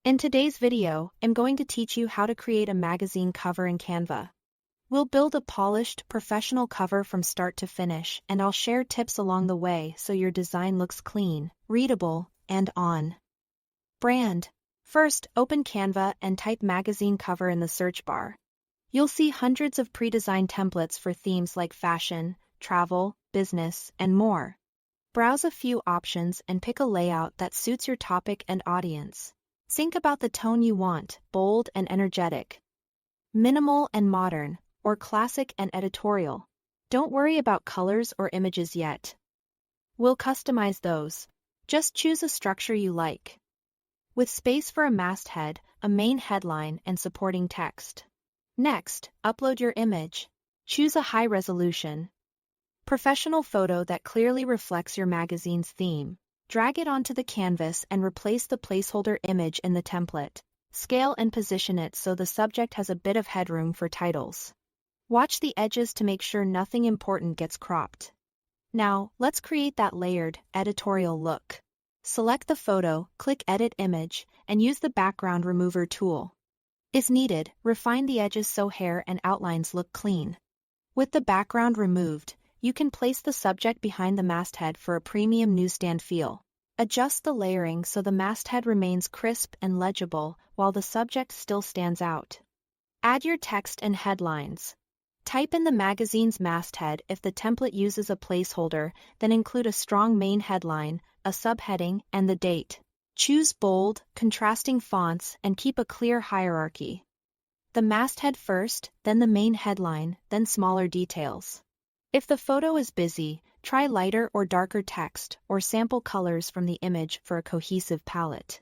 In today's video, I'm going to teach you how to create a magazine cover in Canva. We'll build a polished, professional cover from start to finish, and I'll share tips along the way so your design looks clean, readable, and on brand. First, open Canva and type magazine cover in the search bar. You'll see hundreds of pre-designed templates for themes like fashion, travel, business, and more. Browse a few options and pick a layout that suits your topic and audience. Think about the tone you want: bold and energetic, minimal and modern, or classic and editorial. Don't worry about colors or images yet. We'll customize those. Just choose a structure you like, with space for a masthead, a main headline, and supporting text. Next, upload your image. Choose a high-resolution, professional photo that clearly reflects your magazine's theme. Drag it onto the canvas and replace the placeholder image in the template. Scale and position it so the subject has a bit of headroom for titles. Watch the edges to make sure nothing important gets cropped. Now, let's create that layered, editorial look. Select the photo, click Edit Image, and use the Background Remover tool. If needed, refine the edges so hair and outlines look clean. With the background removed, you can place the subject behind the masthead for a premium newsstand feel. Adjust the layering so the masthead remains crisp and legible while the subject still stands out. Add your text and headlines. Type in the magazine's masthead if the template uses a placeholder, then include a strong main headline, a subheading, and the date. Choose bold, contrasting fonts and keep a clear hierarchy. The masthead first, then the main headline, then smaller details. If the photo is busy, try lighter or darker text or sample colors from the image for a cohesive palette.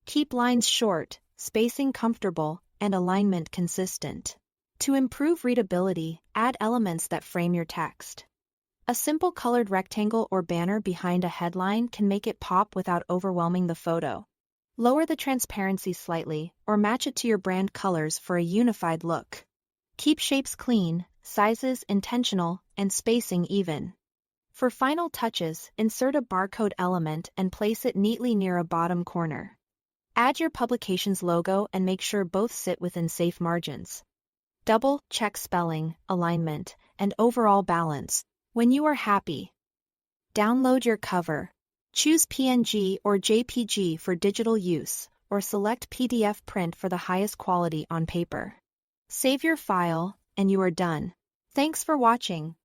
Keep lines short, spacing comfortable, and alignment consistent. To improve readability, add elements that frame your text. A simple colored rectangle or banner behind a headline can make it pop without overwhelming the photo. Lower the transparency slightly, or match it to your brand colors for a unified look. Keep shapes clean, sizes intentional, and spacing even. For final touches, insert a barcode element and place it neatly near a bottom corner. Add your publication's logo and make sure both sit within safe margins. Double-check spelling, alignment, and overall balance. When you are happy, download your cover. Choose PNG or JPG for digital use, or select PDF print for the highest quality on paper. Save your file, and you are done. Thanks for watching.